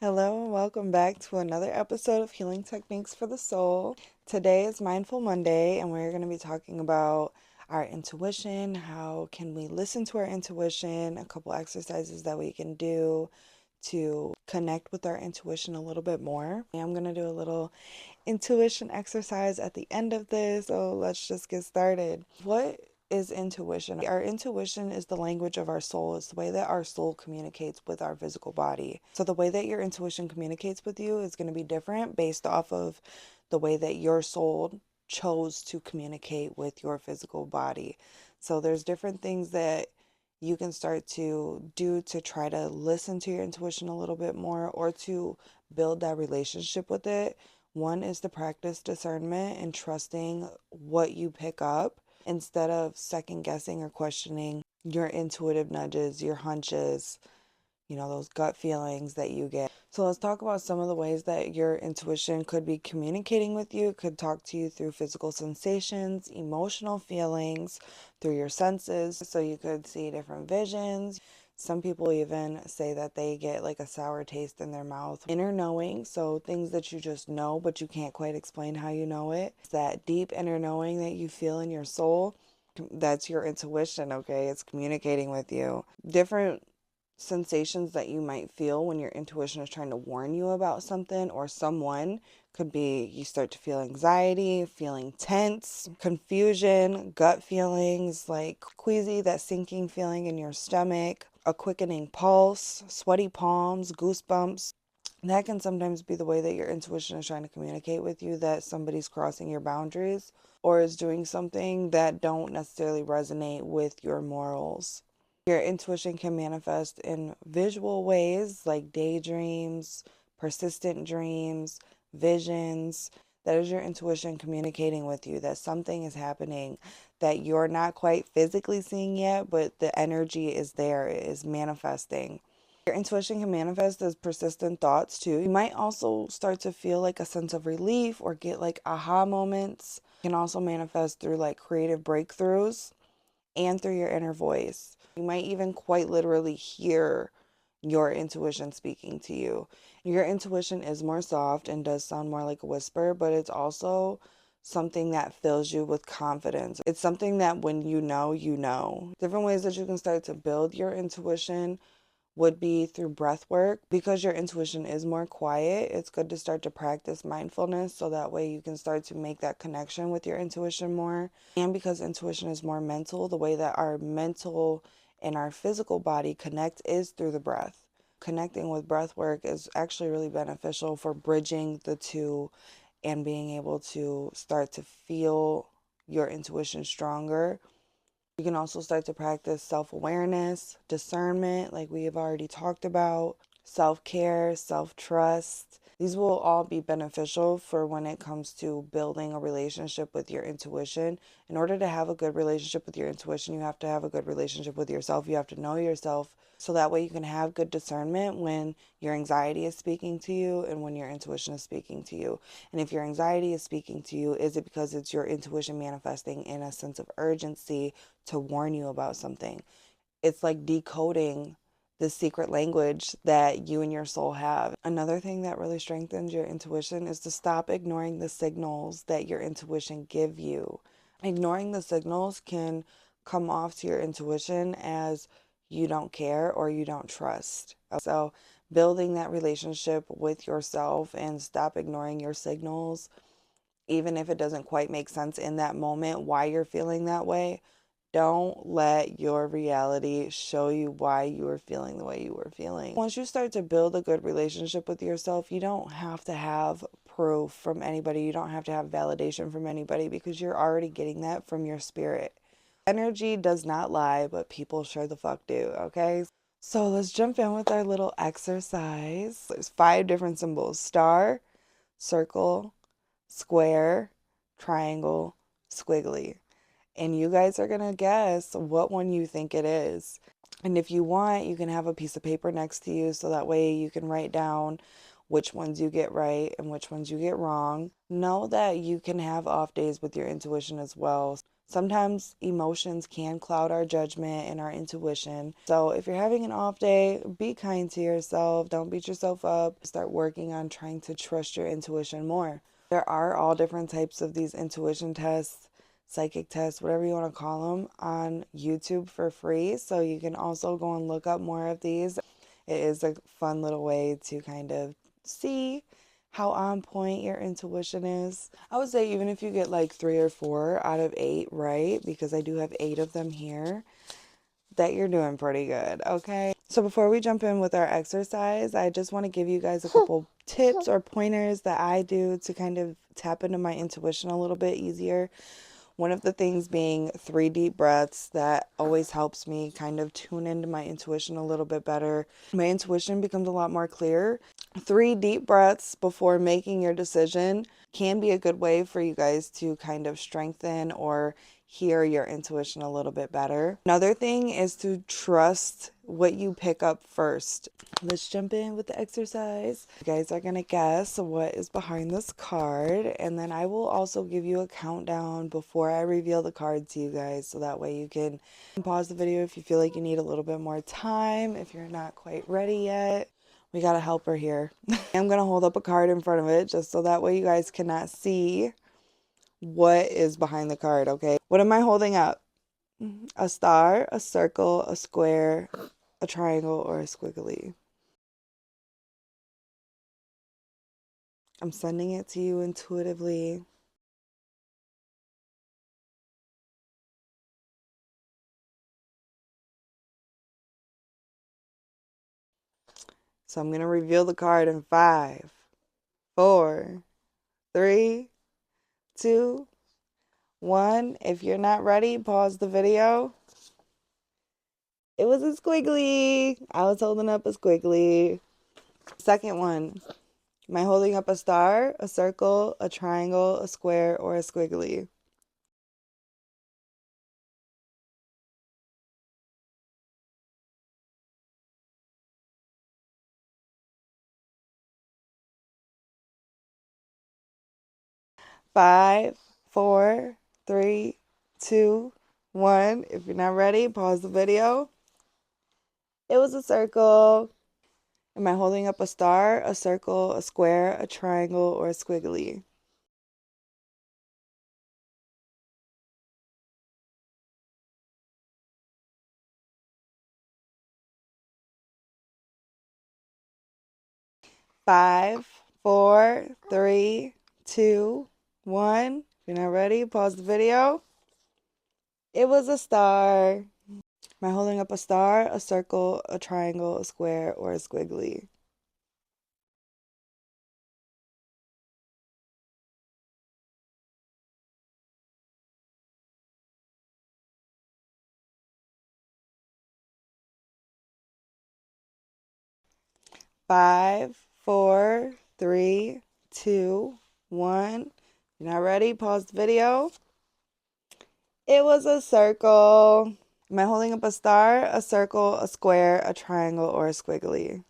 Hello and welcome back to another episode of Healing Techniques for the Soul. Today is Mindful Monday and we're going to be talking about our intuition. How can we listen to our intuition? A couple exercises that we can do to connect with our intuition a little bit more. I'm going to do a little intuition exercise at the end of this. So let's just get started. What is intuition? Our intuition is the language of our soul. It's the way that our soul communicates with our physical body. So the way that your intuition communicates with you is going to be different based off of the way that your soul chose to communicate with your physical body. So there's different things that you can start to do to try to listen to your intuition a little bit more or to build that relationship with it. One is to practice discernment and trusting what you pick up instead of second guessing or questioning your intuitive nudges, your hunches, those gut feelings that you get. So let's talk about some of the ways that your intuition could be communicating with you. It could talk to you through physical sensations, emotional feelings, through your senses. So you could see different visions. Some people even say that they get like a sour taste in their mouth. Inner knowing, so things that you just know, but you can't quite explain how you know it. It's that deep inner knowing that you feel in your soul. That's your intuition, okay? It's communicating with you. Different sensations that you might feel when your intuition is trying to warn you about something or someone could be you start to feel anxiety, feeling tense, confusion, gut feelings like queasy, that sinking feeling in your stomach, a quickening pulse, sweaty palms, goosebumps. That can sometimes be the way that your intuition is trying to communicate with you that somebody's crossing your boundaries or is doing something that don't necessarily resonate with your morals. Your intuition can manifest in visual ways like daydreams, persistent dreams, visions. That is your intuition communicating with you that something is happening that you're not quite physically seeing yet, but the energy is there, it is manifesting. Your intuition can manifest as persistent thoughts too. You might also start to feel like a sense of relief or get like aha moments. It can also manifest through like creative breakthroughs and through your inner voice. You might even quite literally hear your intuition speaking to you. Your intuition is more soft and does sound more like a whisper, but it's also something that fills you with confidence. It's something that when you know, you know. Different ways that you can start to build your intuition would be through breath work. Because your intuition is more quiet, it's good to start to practice mindfulness so that way you can start to make that connection with your intuition more. And because intuition is more mental, the way that our mental and our physical body connect is through the breath. Connecting with breath work is actually really beneficial for bridging the two and being able to start to feel your intuition stronger. You can also start to practice self-awareness, discernment, like we have already talked about, self-care, self-trust. These will all be beneficial for when it comes to building a relationship with your intuition. In order to have a good relationship with your intuition, you have to have a good relationship with yourself. You have to know yourself so that way you can have good discernment when your anxiety is speaking to you and when your intuition is speaking to you. And if your anxiety is speaking to you, is it because it's your intuition manifesting in a sense of urgency to warn you about something? It's like decoding the secret language that you and your soul have. Another thing that really strengthens your intuition is to stop ignoring the signals that your intuition give you. Ignoring the signals can come off to your intuition as you don't care or you don't trust. So building that relationship with yourself and stop ignoring your signals, even if it doesn't quite make sense in that moment why you're feeling that way. Don't let your reality show you why you were feeling the way you were feeling. Once you start to build a good relationship with yourself, you don't have to have proof from anybody. You don't have to have validation from anybody because you're already getting that from your spirit. Energy does not lie, but people sure the fuck do, okay? So let's jump in with our little exercise. There's 5 different symbols: star, circle, square, triangle, squiggly. And you guys are going to guess what one you think it is. And if you want, you can have a piece of paper next to you so that way you can write down which ones you get right and which ones you get wrong. Know that you can have off days with your intuition as well. Sometimes emotions can cloud our judgment and our intuition. So if you're having an off day, be kind to yourself. Don't beat yourself up. Start working on trying to trust your intuition more. There are all different types of these intuition tests, psychic tests, whatever you want to call them, on YouTube for free. So you can also go and look up more of these. It is a fun little way to kind of see how on point your intuition is. I would say even if you get like 3 or 4 out of 8 right, because I do have 8 of them here, that you're doing pretty good, okay? So before we jump in with our exercise, I just want to give you guys a couple tips or pointers that I do to kind of tap into my intuition a little bit easier. One of the things being 3 deep breaths. That always helps me kind of tune into my intuition a little bit better. My intuition becomes a lot more clear. 3 deep breaths before making your decision can be a good way for you guys to kind of strengthen or hear your intuition a little bit better. Another thing is to trust what you pick up first. Let's jump in with the exercise. You guys are going to guess what is behind this card, and then I will also give you a countdown before I reveal the card to you guys, so that way you can pause the video if you feel like you need a little bit more time, if you're not quite ready yet. We got a helper here. I'm going to hold up a card in front of it just so that way you guys cannot see what is behind the card, okay? What am I holding up? A star, a circle, a square, a triangle, or a squiggly? I'm sending it to you intuitively. So I'm going to reveal the card in 5, 4, 3, 2, 1. If you're not ready, pause the video. It was a squiggly. I was holding up a squiggly. Second one. Am I holding up a star, a circle, a triangle, a square, or a squiggly? 5, 4, 3, 2, 1. If you're not ready, pause the video. It was a circle. Am I holding up a star, a circle, a square, a triangle, or a squiggly? Five, four, three, two, one. If you're not ready, pause the video. It was a star. Am I holding up a star, a circle, a triangle, a square, or a squiggly? 5, 4, 3, 2, 1. If you're not ready, pause the video. It was a circle. Am I holding up a star, a circle, a square, a triangle, or a squiggly?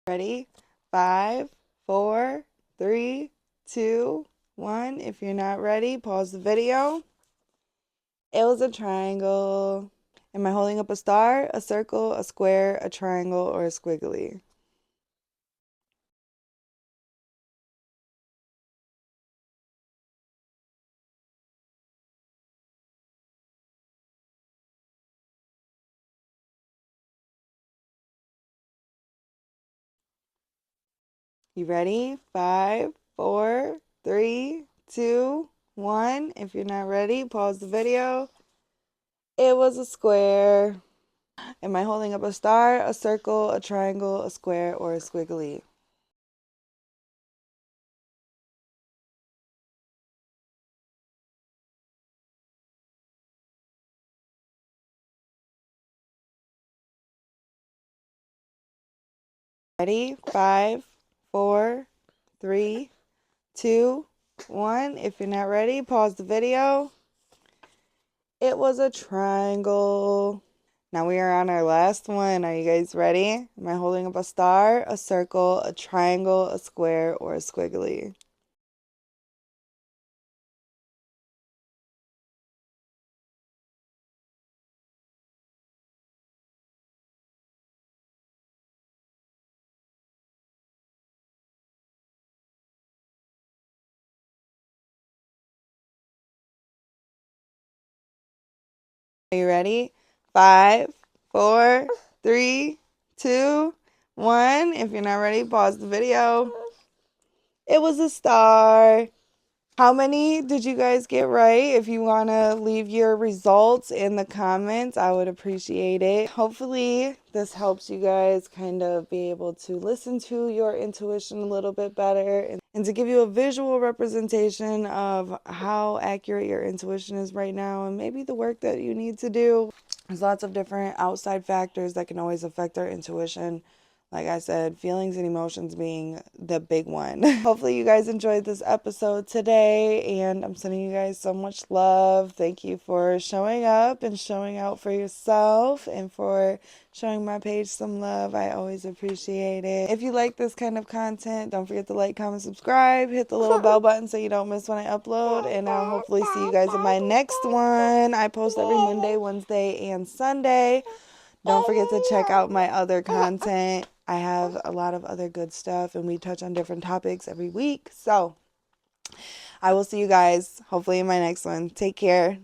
Ready? 5, 4, 3, 2, 1. If you're not ready, pause the video. It was a triangle. Am I holding up a star, a circle, a square, a triangle, or a squiggly? You ready? 5, 4, 3, 2, 1. If you're not ready, pause the video. It was a square. Am I holding up a star, a circle, a triangle, a square, or a squiggly? Ready? 5, 4, 3, 2, 1. If you're not ready, pause the video. It was a triangle. Now we are on our last one. Are you guys ready? Am I holding up a star, a circle, a triangle, a square, or a squiggly? Are you ready? Five, four, three, two, one. If you're not ready, pause the video. It was a star. How many did you guys get right? If you want to leave your results in the comments, I would appreciate it. Hopefully, this helps you guys kind of be able to listen to your intuition a little bit better and to give you a visual representation of how accurate your intuition is right now and maybe the work that you need to do. There's lots of different outside factors that can always affect our intuition. Like I said, feelings and emotions being the big one. Hopefully, you guys enjoyed this episode today, and I'm sending you guys so much love. Thank you for showing up and showing out for yourself and for showing my page some love. I always appreciate it. If you like this kind of content, don't forget to like, comment, subscribe, hit the little bell button so you don't miss when I upload, and I'll hopefully see you guys in my next one. I post every Monday, Wednesday, and Sunday. Don't forget to check out my other content. I have a lot of other good stuff, and we touch on different topics every week. So I will see you guys hopefully in my next one. Take care.